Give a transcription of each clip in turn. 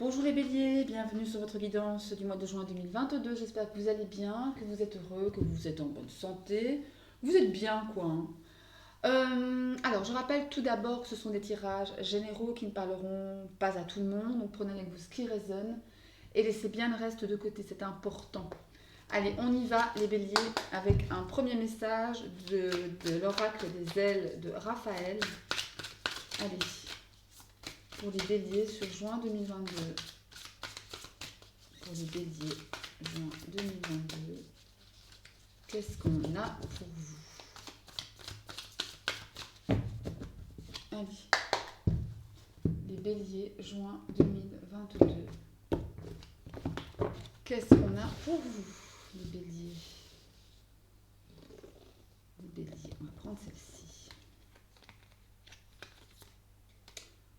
Bonjour les béliers, bienvenue sur votre guidance du mois de juin 2022. J'espère que vous allez bien, que vous êtes heureux, que vous êtes en bonne santé. Vous êtes bien quoi, hein. Alors je rappelle tout d'abord que ce sont des tirages généraux qui ne parleront pas à tout le monde. Donc prenez avec vous ce qui résonne et laissez bien le reste de côté, c'est important. Allez, on y va les béliers avec un premier message de l'oracle des ailes de Raphaël. Allez, pour les béliers sur juin 2022. Pour les béliers, juin 2022. Qu'est-ce qu'on a pour vous? Allez, les béliers, juin 2022. Qu'est-ce qu'on a pour vous, les béliers? Les béliers, on va prendre celle-ci.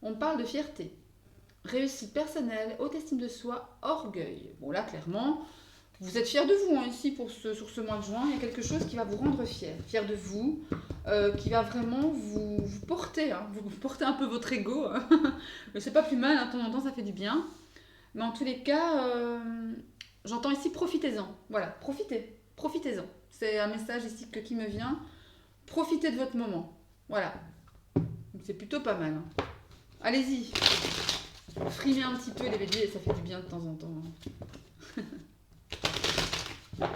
On parle de fierté, réussite personnelle, haute estime de soi, orgueil. Bon là, clairement, vous êtes fiers de vous hein, ici sur ce mois de juin. Il y a quelque chose qui va vous rendre fier. Fier de vous, qui va vraiment vous porter. Hein, vous porter un peu votre ego. Hein. Mais c'est pas plus mal, hein, de temps en temps ça fait du bien. Mais en tous les cas, j'entends ici profitez-en. Voilà, profitez-en. C'est un message ici qui me vient. Profitez de votre moment. Voilà. C'est plutôt pas mal. Hein. Allez-y. Frimez un petit peu les béliers, ça fait du bien de temps en temps. Hein.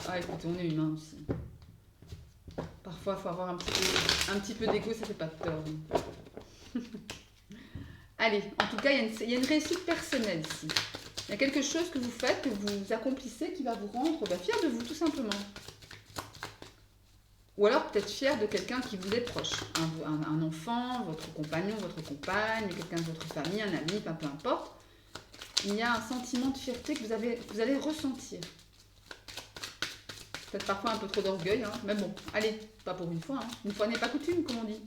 Ah écoutez, on est humain aussi. Parfois, il faut avoir un petit peu d'ego, ça fait pas de tort. Allez, en tout cas, il y a une réussite personnelle ici. Il y a quelque chose que vous faites, que vous accomplissez, qui va vous rendre fier de vous, tout simplement. Ou alors peut-être fier de quelqu'un qui vous est proche. Un enfant, votre compagnon, votre compagne, quelqu'un de votre famille, un ami, peu importe. Il y a un sentiment de fierté que vous allez ressentir. Peut-être parfois un peu trop d'orgueil, hein. Mais bon, allez, pas pour une fois. Hein. Une fois n'est pas coutume, comme on dit.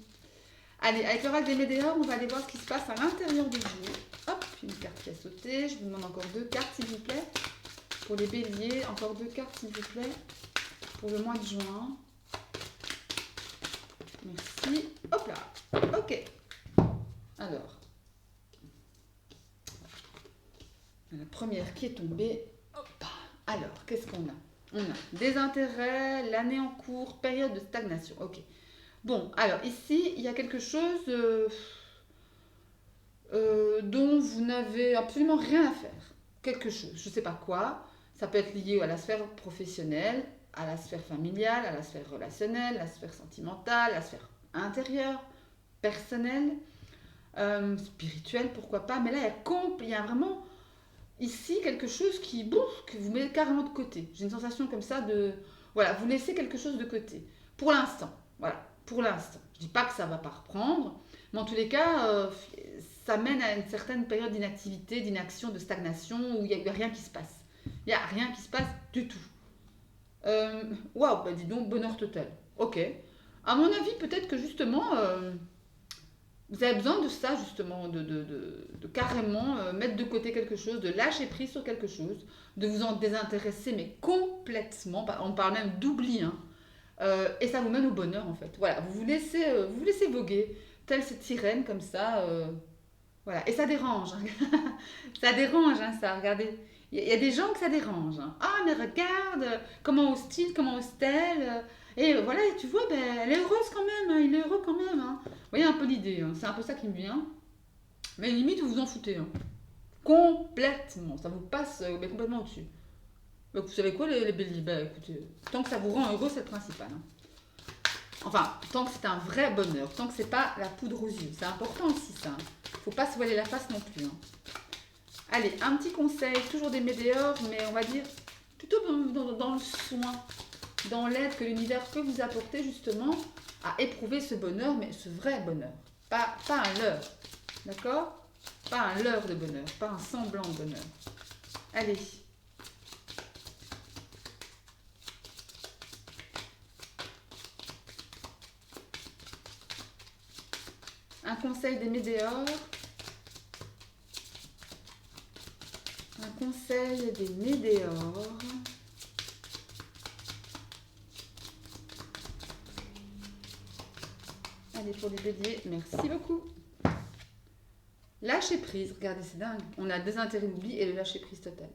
Allez, avec l'oracle des Médéors, on va aller voir ce qui se passe à l'intérieur de vous. Hop, une carte qui a sauté. Je vous demande encore 2 cartes, s'il vous plaît. Pour les béliers, encore 2 cartes, s'il vous plaît. Pour le mois de juin. Merci. Hop là. Ok. Alors. La première qui est tombée. Hop. Alors, qu'est-ce qu'on a? On a des intérêts, l'année en cours, période de stagnation. Ok. Bon, alors ici, il y a quelque chose dont vous n'avez absolument rien à faire. Quelque chose, je ne sais pas quoi. Ça peut être lié à la sphère professionnelle, à la sphère familiale, à la sphère relationnelle, à la sphère sentimentale, à la sphère intérieure, personnelle, spirituelle, pourquoi pas. Mais là, il y a vraiment ici quelque chose que vous mettez carrément de côté. J'ai une sensation comme ça de... Voilà, vous laissez quelque chose de côté. Pour l'instant. Voilà, pour l'instant. Je ne dis pas que ça ne va pas reprendre, mais en tous les cas, ça mène à une certaine période d'inactivité, d'inaction, de stagnation, où il n'y a rien qui se passe. Il n'y a rien qui se passe du tout. Waouh, bah dis donc, bonheur total. Ok. À mon avis, peut-être que justement... vous avez besoin de ça justement, de carrément mettre de côté quelque chose, de lâcher prise sur quelque chose, de vous en désintéresser, mais complètement, on parle même d'oubli, hein. Et ça vous mène au bonheur en fait. Voilà, vous vous laissez voguer, telle cette sirène comme ça, voilà. Et ça dérange, hein. Ça dérange, hein, ça, regardez. Il y a des gens que ça dérange. Hein. Ah, mais regarde, comment ose-t-il, comment ose-t-elle et voilà, tu vois, ben, elle est heureuse quand même, hein, il est heureux quand même. Hein. Vous voyez un peu l'idée, hein, c'est un peu ça qui me vient. Mais limite, vous vous en foutez. Hein. Complètement, ça vous passe ben, complètement au-dessus. Donc, vous savez quoi, les béliers? Ben, écoutez, tant que ça vous rend heureux, c'est le principal. Hein. Enfin, tant que c'est un vrai bonheur, tant que c'est pas la poudre aux yeux. C'est important aussi, ça. Faut pas se voiler la face non plus. Hein. Allez, un petit conseil, toujours des météores, mais on va dire plutôt dans le soin, dans l'aide que l'univers peut vous apporter justement à éprouver ce bonheur, mais ce vrai bonheur. Pas un leurre, d'accord? Pas un leurre de bonheur, pas un semblant de bonheur. Allez. Un conseil des météores. Un conseil des météores. Allez, pour les béliers, merci beaucoup. Lâcher prise, regardez, c'est dingue. On a désintérêt l'oubli et le lâcher prise total.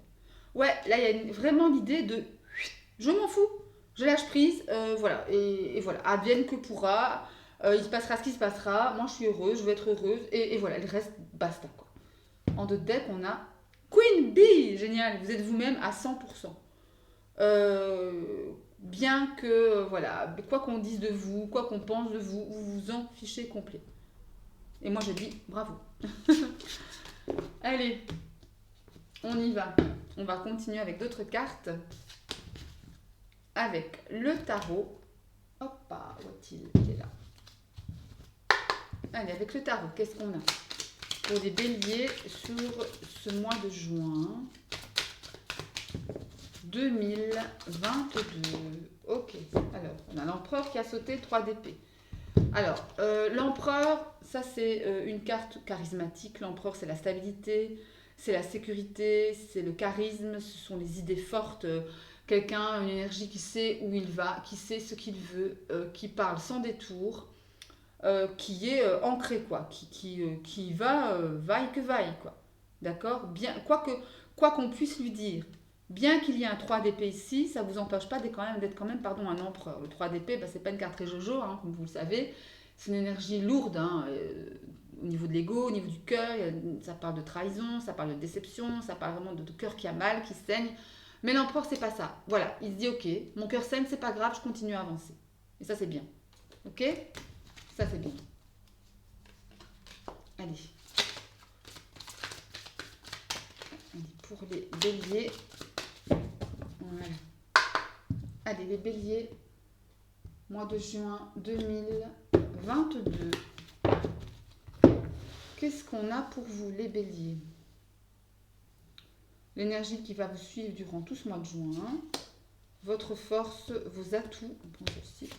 Ouais, là, il y a vraiment l'idée de je m'en fous, je lâche prise, voilà, et voilà, advienne que pourra, il se passera ce qui se passera, moi je suis heureuse, je vais être heureuse, et voilà, le reste, basta, quoi. En deux decks, on a Queen Bee, génial, vous êtes vous-même à 100%. Bien que, voilà, quoi qu'on dise de vous, quoi qu'on pense de vous, vous vous en fichez complet. Et moi je dis bravo. Allez, on y va. On va continuer avec d'autres cartes. Avec le tarot. Hop, où est-il? Il est là. Allez, avec le tarot, qu'est-ce qu'on a pour les béliers sur ce mois de juin 2022? Ok, alors, on a l'empereur qui a sauté 3 d'épée. Alors, l'empereur, ça c'est une carte charismatique. L'empereur, c'est la stabilité, c'est la sécurité, c'est le charisme, ce sont les idées fortes. Quelqu'un, une énergie qui sait où il va, qui sait ce qu'il veut, qui parle sans détour, qui est ancré, quoi, qui va, vaille que vaille, quoi. D'accord? Bien, quoi qu'on puisse lui dire. Bien qu'il y ait un 3 d'épée ici, ça ne vous empêche pas d'être quand même un empereur. Le 3 d'épée, bah, ce n'est pas une carte très jojo, hein, comme vous le savez. C'est une énergie lourde, hein, au niveau de l'ego, au niveau du cœur. Ça parle de trahison, ça parle de déception, ça parle vraiment de cœur qui a mal, qui saigne. Mais l'empereur, c'est pas ça. Voilà, il se dit, ok, mon cœur saigne, c'est pas grave, je continue à avancer. Et ça, c'est bien. Ok? Ça, c'est bien. Allez. Pour les béliers. Voilà. Allez, les béliers. Mois de juin 2022. Qu'est-ce qu'on a pour vous, les béliers? L'énergie qui va vous suivre durant tout ce mois de juin. Votre force, vos atouts. On prend ceci.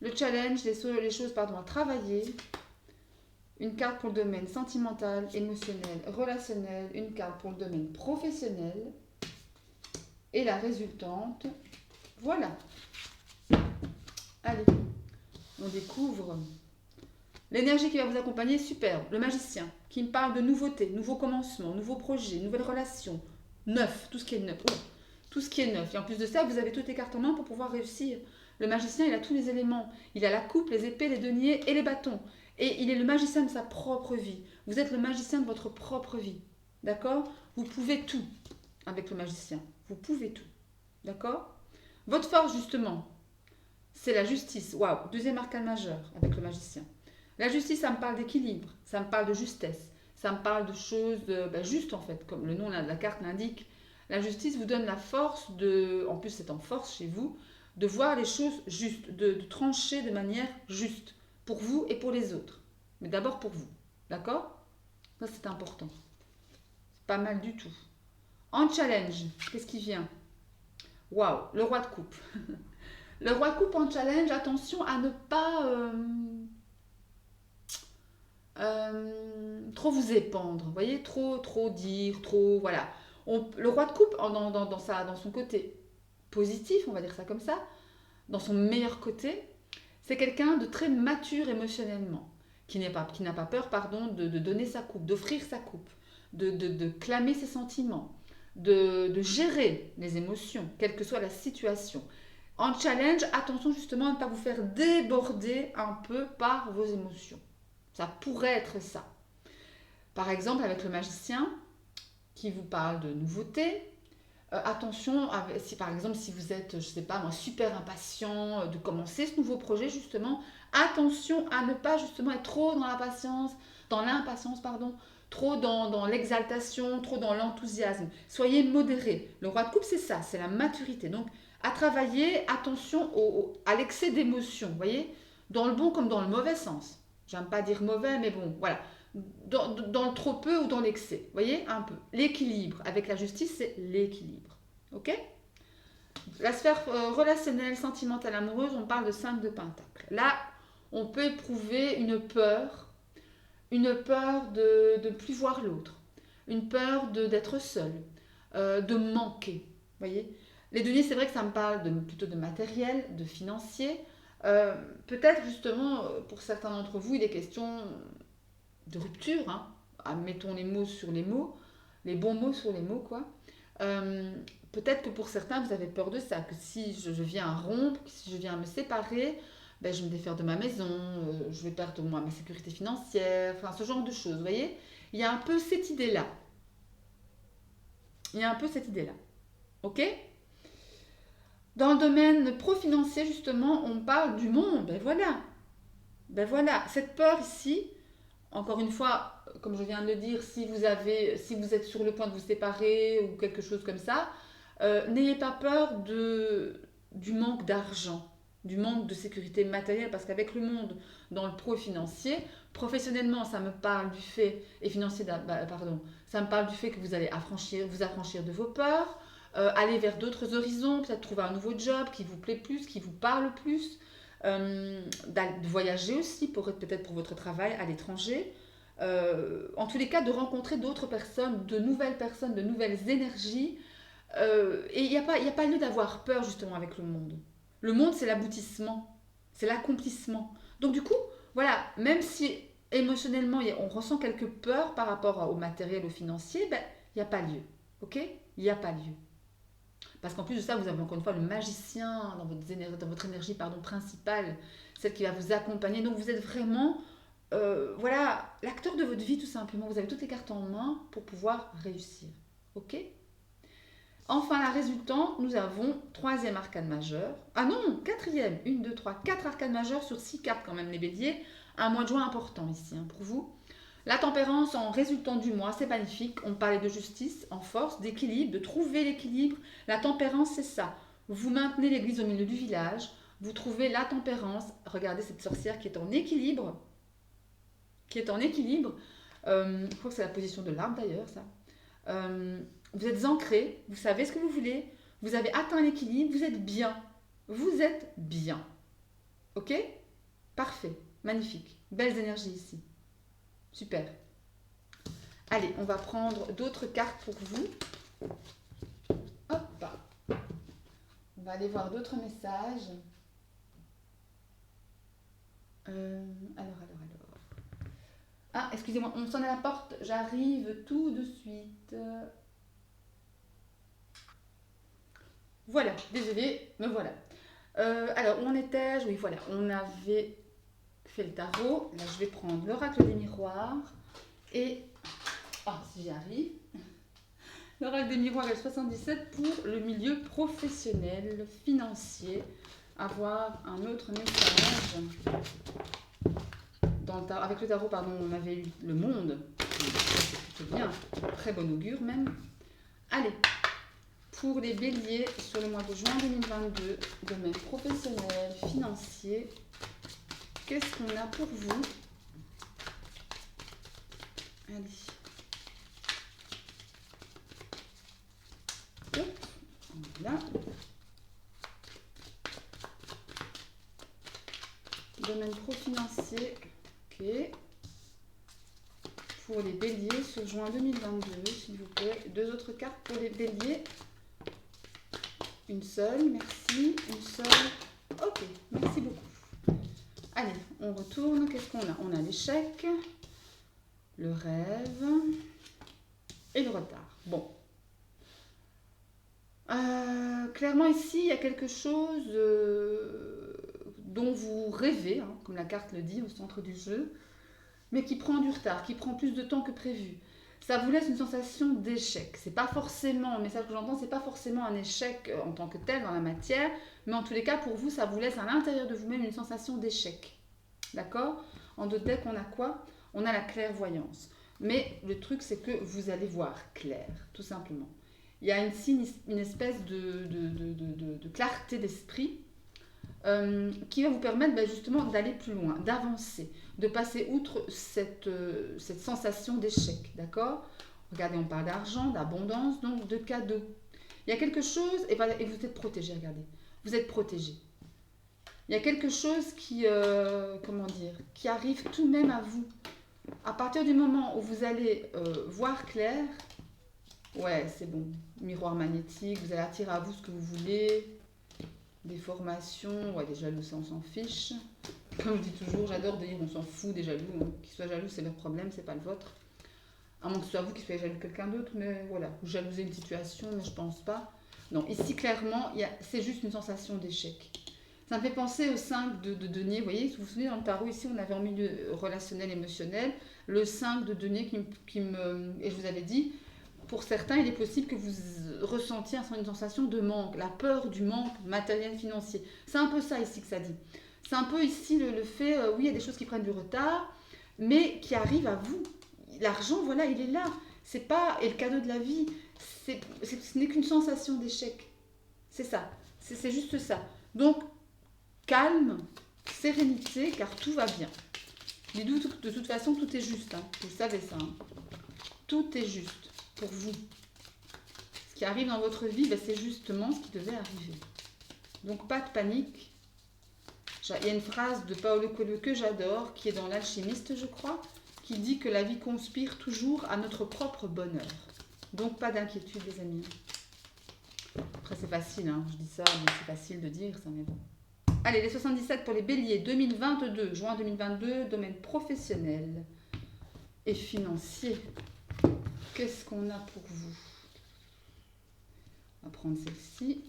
Le challenge, les choses à travailler. Une carte pour le domaine sentimental, émotionnel, relationnel. Une carte pour le domaine professionnel. Et la résultante, voilà. Allez, on découvre l'énergie qui va vous accompagner, superbe. Le magicien, qui me parle de nouveautés, nouveaux commencements, nouveaux projets, nouvelles relations. Neuf, tout ce qui est neuf. Tout ce qui est neuf. Et en plus de ça, vous avez toutes les cartes en main pour pouvoir réussir. Le magicien, il a tous les éléments. Il a la coupe, les épées, les deniers et les bâtons. Et il est le magicien de sa propre vie. Vous êtes le magicien de votre propre vie. D'accord? Vous pouvez tout avec le magicien. Vous pouvez tout. D'accord? Votre force, justement, c'est la justice. Waouh! Deuxième arcane majeur avec le magicien. La justice, ça me parle d'équilibre. Ça me parle de justesse. Ça me parle de choses justes, en fait, comme le nom de la carte l'indique. La justice vous donne la force de, en plus c'est en force chez vous, de voir les choses justes, de trancher de manière juste, pour vous et pour les autres. Mais d'abord pour vous. D'accord? Ça, c'est important. C'est pas mal du tout. En challenge, qu'est-ce qui vient? Waouh, le roi de coupe. Le roi de coupe en challenge, attention à ne pas trop vous épandre. Vous voyez, trop dire, trop, voilà. Le roi de coupe, dans son côté positif, on va dire ça comme ça, dans son meilleur côté, c'est quelqu'un de très mature émotionnellement, qui n'a pas peur, de donner sa coupe, d'offrir sa coupe, de clamer ses sentiments, de gérer les émotions, quelle que soit la situation. En challenge, attention justement à ne pas vous faire déborder un peu par vos émotions. Ça pourrait être ça. Par exemple, avec le magicien qui vous parle de nouveautés, attention, si par exemple, si vous êtes, je sais pas moi, super impatient de commencer ce nouveau projet, justement, attention à ne pas justement être trop dans l'impatience, trop dans l'exaltation, trop dans l'enthousiasme. Soyez modéré. Le roi de coupe, c'est ça, c'est la maturité. Donc, à travailler, attention à l'excès d'émotion, vous voyez, dans le bon comme dans le mauvais sens. J'aime pas dire mauvais, mais bon, voilà. Dans le trop peu ou dans l'excès, vous voyez, un peu. L'équilibre, avec la justice, c'est l'équilibre. Ok? La sphère relationnelle, sentimentale, amoureuse, on parle de 5 de pentacles. Là, on peut éprouver une peur de ne plus voir l'autre, une peur d'être seul, de manquer, vous voyez. Les deniers, c'est vrai que ça me parle plutôt de matériel, de financier. Peut-être justement, pour certains d'entre vous, il est question de rupture, hein, mettons les mots sur les mots, les bons mots sur les mots, quoi. Peut-être que pour certains, vous avez peur de ça, que si je viens à rompre, si je viens à me séparer, ben, je vais me défaire de ma maison, je vais perdre moi ma sécurité financière, enfin ce genre de choses, vous voyez. Il y a un peu cette idée-là. Il y a un peu cette idée-là. Ok? Dans le domaine pro-financier, justement, on parle du monde. Ben voilà. Ben voilà. Cette peur ici, encore une fois, comme je viens de le dire, si vous êtes sur le point de vous séparer ou quelque chose comme ça, n'ayez pas peur du manque d'argent, du manque de sécurité matérielle, parce qu'avec le monde dans le pro-financier, professionnellement, ça me parle du fait, et financier, pardon, ça me parle du fait que vous allez vous affranchir de vos peurs, aller vers d'autres horizons, peut-être trouver un nouveau job qui vous plaît plus, qui vous parle plus, de voyager aussi, peut-être pour votre travail à l'étranger. En tous les cas, de rencontrer d'autres personnes, de nouvelles énergies. Et il n'y a pas lieu d'avoir peur justement avec le monde. Le monde, c'est l'aboutissement, c'est l'accomplissement. Donc du coup, voilà, même si émotionnellement on ressent quelques peurs par rapport au matériel, au financier, ben, il n'y a pas lieu. Ok? Il n'y a pas lieu. Parce qu'en plus de ça, vous avez encore une fois le magicien dans votre énergie principale, celle qui va vous accompagner. Donc vous êtes vraiment, voilà, l'acteur de votre vie tout simplement. Vous avez toutes les cartes en main pour pouvoir réussir. Ok? Enfin, la résultante, nous avons troisième arcane majeur. Ah non, quatrième. 1, 2, 3, 4 arcanes majeures sur 6 cartes quand même, les béliers. Un mois de juin important ici pour vous. La tempérance en résultant du mois, c'est magnifique. On parlait de justice, en force, d'équilibre, de trouver l'équilibre. La tempérance, c'est ça. Vous maintenez l'église au milieu du village. Vous trouvez la tempérance. Regardez cette sorcière qui est en équilibre. Qui est en équilibre. Je crois que c'est la position de l'arbre d'ailleurs, ça. Vous êtes ancré, vous savez ce que vous voulez, vous avez atteint l'équilibre, vous êtes bien. Vous êtes bien. Ok? Parfait, magnifique. Belles énergies ici. Super. Allez, on va prendre d'autres cartes pour vous. Hop. On va aller voir d'autres messages. Alors. Ah, excusez-moi, on sonne à la porte. J'arrive tout de suite. Voilà, désolée, me voilà. Alors, où en étais-je? Oui, voilà, on avait fait le tarot. Là, je vais prendre l'oracle des miroirs. Et, si j'y arrive, l'oracle des miroirs est 77 pour le milieu professionnel, financier. Avoir un autre message. Avec le tarot, pardon, on avait eu le monde. C'est bien, très bon augure même. Allez, pour les béliers sur le mois de juin 2022, domaine professionnel, financier, qu'est-ce qu'on a pour vous? Allez. Hop, voilà. Domaine pro-financier, ok. Pour les béliers sur juin 2022, s'il vous plaît. Deux autres cartes pour les béliers. Une seule, merci. Une seule. Ok, merci beaucoup. Allez, on retourne. Qu'est-ce qu'on a? On a l'échec, le rêve et le retard. Bon. Clairement ici, il y a quelque chose dont vous rêvez, comme la carte le dit au centre du jeu, mais qui prend du retard, qui prend plus de temps que prévu. Ça vous laisse une sensation d'échec. C'est pas forcément, le message que j'entends, c'est pas forcément un échec en tant que tel dans la matière, mais en tous les cas, pour vous, ça vous laisse à l'intérieur de vous-même une sensation d'échec. D'accord? En deux decks, on a quoi? On a la clairvoyance. Mais le truc, c'est que vous allez voir clair, tout simplement. Il y a ici une espèce de clarté d'esprit qui va vous permettre justement d'aller plus loin, d'avancer, de passer outre cette sensation d'échec, d'accord? Regardez, on parle d'argent, d'abondance, donc de cadeaux. Il y a quelque chose, et vous êtes protégé, regardez, vous êtes protégé. Il y a quelque chose qui arrive tout de même à vous. À partir du moment où vous allez voir clair, ouais, c'est bon, miroir magnétique, vous allez attirer à vous ce que vous voulez. Des formations, ouais, des jaloux, ça on s'en fiche. Comme je dis toujours, j'adore dire on s'en fout des jaloux. Qu'ils soient jaloux, c'est leur problème, c'est pas le vôtre. À moins que ce soit vous qui soyez jaloux de quelqu'un d'autre, mais voilà, vous jalousez une situation, mais je pense pas. Non, ici clairement, c'est juste une sensation d'échec. Ça me fait penser au 5 de denier. Vous voyez, si vous vous souvenez, dans le tarot, ici, on avait en milieu relationnel, émotionnel, le 5 de denier et je vous avais dit, pour certains, il est possible que vous ressentiez une sensation de manque, la peur du manque matériel, financier. C'est un peu ça ici que ça dit. C'est un peu ici le fait, oui, il y a des choses qui prennent du retard, mais qui arrivent à vous. L'argent, voilà, il est là. C'est pas, et le cadeau de la vie, ce n'est qu'une sensation d'échec. C'est ça. C'est juste ça. Donc, calme, sérénité, car tout va bien. Mais de toute façon, tout est juste. Hein. Vous savez ça. Hein. Tout est juste pour vous. Ce qui arrive dans votre vie, ben, c'est justement ce qui devait arriver. Donc, pas de panique. Il y a une phrase de Paolo Coelho que j'adore, qui est dans L'Alchimiste, je crois, qui dit que la vie conspire toujours à notre propre bonheur. Donc, pas d'inquiétude, les amis. Après, c'est facile, hein. Je dis ça, mais c'est facile de dire ça, mais bon. Allez, les 77 pour les béliers, 2022, juin 2022, domaine professionnel et financier. Qu'est-ce qu'on a pour vous? On va prendre celle-ci,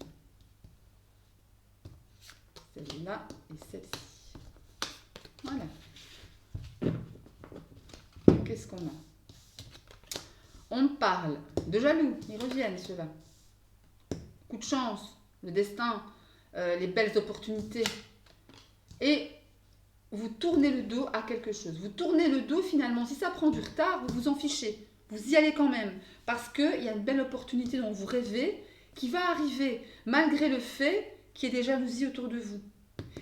celle-là et celle-ci. Voilà. Qu'est-ce qu'on a? On parle de jaloux, ils reviennent ceux-là. Coup de chance, le destin, les belles opportunités. Et vous tournez le dos à quelque chose. Vous tournez le dos finalement. Si ça prend du retard, vous vous en fichez. Vous y allez quand même. Parce qu'il y a une belle opportunité dont vous rêvez qui va arriver malgré le fait qu'il y ait des jalousies autour de vous.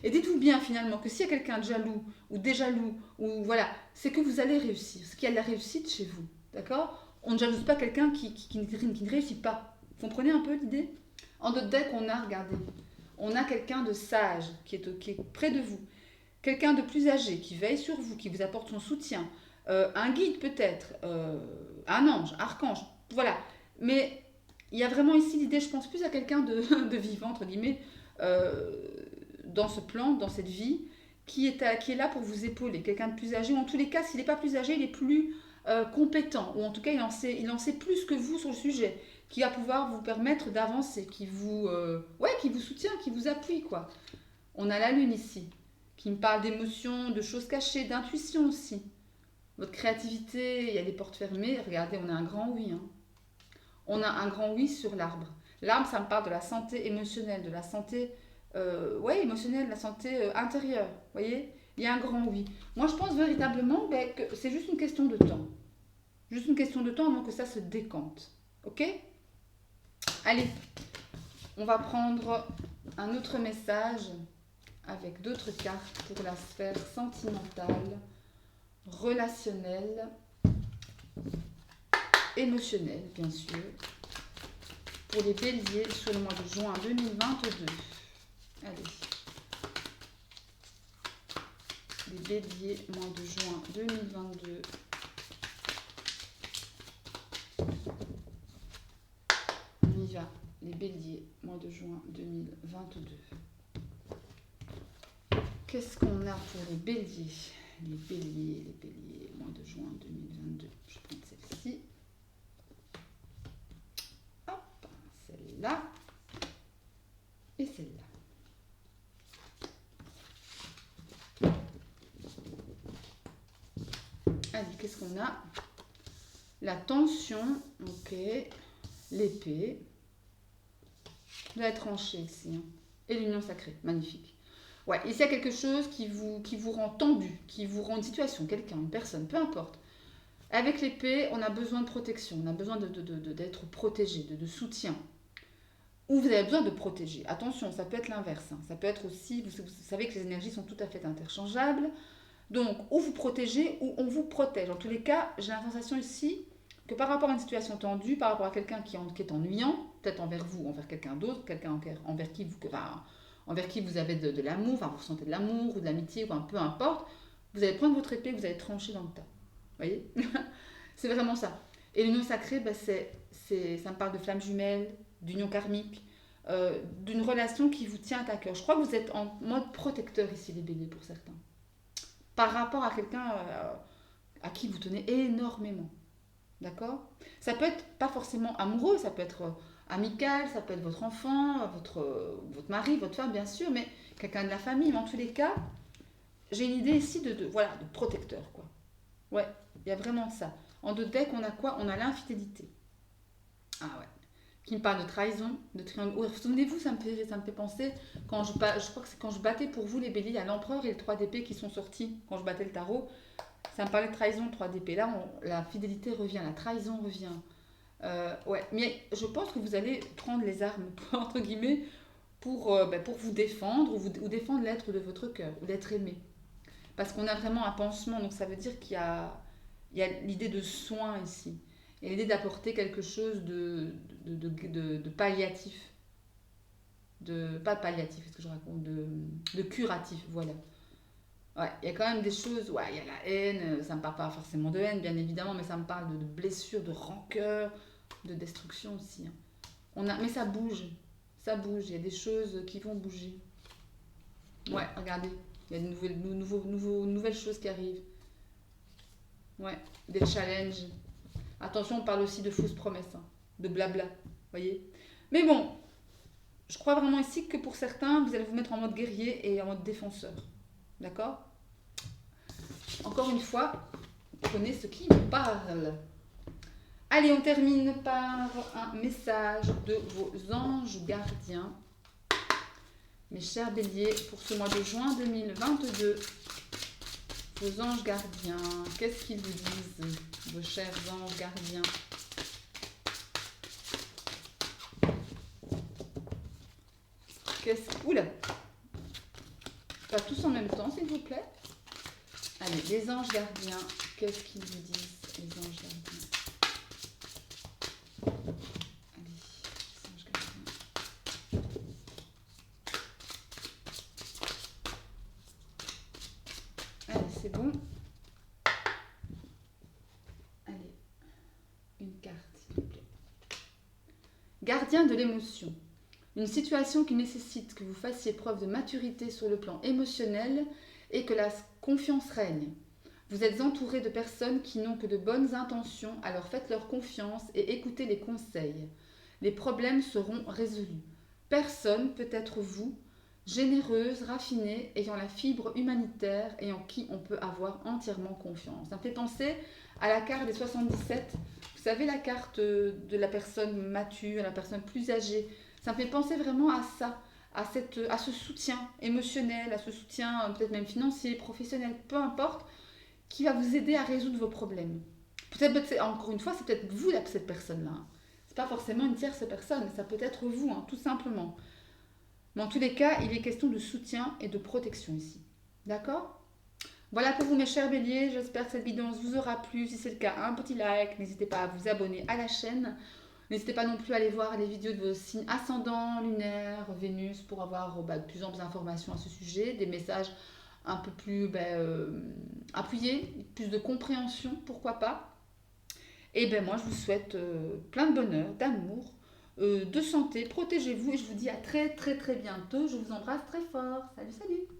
Et dites-vous bien finalement que s'il y a quelqu'un de jaloux ou des jaloux, ou voilà, c'est que vous allez réussir. C'est qu'il y a de la réussite chez vous. D'accord? On ne jalouse pas quelqu'un qui ne réussit pas. Vous comprenez un peu l'idée? En notre deck, on a quelqu'un de sage qui est près de vous. Quelqu'un de plus âgé qui veille sur vous, qui vous apporte son soutien. Un guide peut-être, un ange, archange, voilà. Mais il y a vraiment ici l'idée, je pense plus à quelqu'un de vivant, entre guillemets, dans ce plan, dans cette vie, qui est là pour vous épauler. Quelqu'un de plus âgé, ou en tous les cas, s'il n'est pas plus âgé, il est plus compétent, ou en tout cas, il en sait plus que vous sur le sujet, qui va pouvoir vous permettre d'avancer, qui vous soutient, qui vous appuie, quoi. On a la lune ici, qui me parle d'émotions, de choses cachées, d'intuition aussi. Votre créativité, il y a des portes fermées. Regardez, on a un grand oui. Hein. On a un grand oui sur l'arbre. L'arbre, ça me parle de la santé émotionnelle, de la santé émotionnelle, de la santé intérieure. Vous voyez? Il y a un grand oui. Moi, je pense véritablement que c'est juste une question de temps. Juste une question de temps avant que ça se décante. Ok? Allez, on va prendre un autre message avec d'autres cartes pour la sphère sentimentale, relationnelle, émotionnelle, bien sûr, pour les béliers sur le mois de juin 2022. Allez. Les béliers, mois de juin 2022. On y va. Les béliers, mois de juin 2022. Qu'est-ce qu'on a pour les béliers? Les béliers, mois de juin 2022. Je vais prendre celle-ci. Hop, celle-là. Et celle-là. Allez, qu'est-ce qu'on a? La tension, ok. L'épée. La tranchée ici. Hein. Et l'union sacrée, magnifique. Ouais, ici il y a quelque chose qui vous rend tendu, qui vous rend une situation, quelqu'un, une personne, peu importe. Avec l'épée, on a besoin de protection, on a besoin d'être protégé, de soutien. Ou vous avez besoin de protéger. Attention, ça peut être l'inverse. Hein. Ça peut être aussi, vous savez que les énergies sont tout à fait interchangeables. Donc, ou vous protégez, ou on vous protège. En tous les cas, j'ai la sensation ici que par rapport à une situation tendue, par rapport à quelqu'un qui est ennuyant, peut-être envers vous, envers quelqu'un d'autre, quelqu'un envers qui vous avez de l'amour, enfin vous ressentez de l'amour ou de l'amitié, ou peu importe, vous allez prendre votre épée, vous allez trancher dans le tas. Vous voyez? C'est vraiment ça. Et l'union sacrée, ça me parle de flamme jumelle, d'union karmique, d'une relation qui vous tient à cœur. Je crois que vous êtes en mode protecteur ici, les béliers, pour certains. Par rapport à quelqu'un à qui vous tenez énormément. D'accord? Ça peut être pas forcément amoureux, ça peut être amical, ça peut être votre enfant, votre mari, votre femme, bien sûr, mais quelqu'un de la famille. Mais en tous les cas, j'ai une idée ici voilà, de protecteur, quoi. Ouais, il y a vraiment ça. En deux decks, on a quoi? On a l'infidélité. Ah ouais. Qui me parle de trahison, de triangle. Ouais, souvenez-vous, ça me fait penser, je crois que c'est quand je battais pour vous les béliers, il y a l'empereur et le 3 d'épée qui sont sortis quand je battais le tarot. Ça me parlait de trahison, 3 d'épée. Là, la fidélité revient, la trahison revient. Ouais, mais je pense que vous allez prendre les armes, entre guillemets, pour vous défendre ou défendre l'être de votre cœur, ou l'être aimé. Parce qu'on a vraiment un pansement, donc ça veut dire il y a l'idée de soin ici. Et l'idée d'apporter quelque chose de palliatif. Pas de palliatif, est-ce que je raconte de curatif, voilà. Ouais, il y a quand même des choses, ouais, il y a la haine, ça me parle pas forcément de haine, bien évidemment, mais ça me parle de blessures, de rancœur, de destruction aussi, hein. Mais ça bouge, il y a des choses qui vont bouger. Ouais, regardez, il y a de nouvelles choses qui arrivent. Ouais, des challenges. Attention, on parle aussi de fausses promesses, hein, de blabla, voyez. Mais bon, je crois vraiment ici que pour certains, vous allez vous mettre en mode guerrier et en mode défenseur. D'accord? Encore une fois, prenez ce qui vous parle. Allez, on termine par un message de vos anges gardiens. Mes chers béliers, pour ce mois de juin 2022, vos anges gardiens, qu'est-ce qu'ils vous disent, vos chers anges gardiens? Oula! Pas tous en même temps, s'il vous plaît. Allez, les anges gardiens, qu'est-ce qu'ils vous disent, les anges gardiens? Allez, les anges gardiens. Allez, c'est bon. Allez, une carte, s'il vous plaît. Gardien de l'émotion. Une situation qui nécessite que vous fassiez preuve de maturité sur le plan émotionnel et que la confiance règne. Vous êtes entouré de personnes qui n'ont que de bonnes intentions, alors faites-leur confiance et écoutez les conseils. Les problèmes seront résolus. Personne peut être vous, généreuse, raffinée, ayant la fibre humanitaire et en qui on peut avoir entièrement confiance. Ça me fait penser à la carte des 77. Vous savez, la carte de la personne mature, la personne plus âgée. Ça me fait penser vraiment à ça, à ce soutien émotionnel, à ce soutien peut-être même financier, professionnel, peu importe, qui va vous aider à résoudre vos problèmes. Peut-être, encore une fois, c'est peut-être vous, cette personne-là. C'est pas forcément une tierce personne, ça peut être vous, hein, tout simplement. Mais en tous les cas, il est question de soutien et de protection ici. D'accord? Voilà pour vous mes chers béliers, j'espère que cette vidéo vous aura plu. Si c'est le cas, un petit like, n'hésitez pas à vous abonner à la chaîne. N'hésitez pas non plus à aller voir les vidéos de vos signes ascendants, lunaires, Vénus, pour avoir de plus amples informations à ce sujet, des messages un peu plus appuyés, plus de compréhension, pourquoi pas. Et moi, je vous souhaite plein de bonheur, d'amour, de santé, protégez-vous et je vous dis à très très très bientôt. Je vous embrasse très fort. Salut, salut!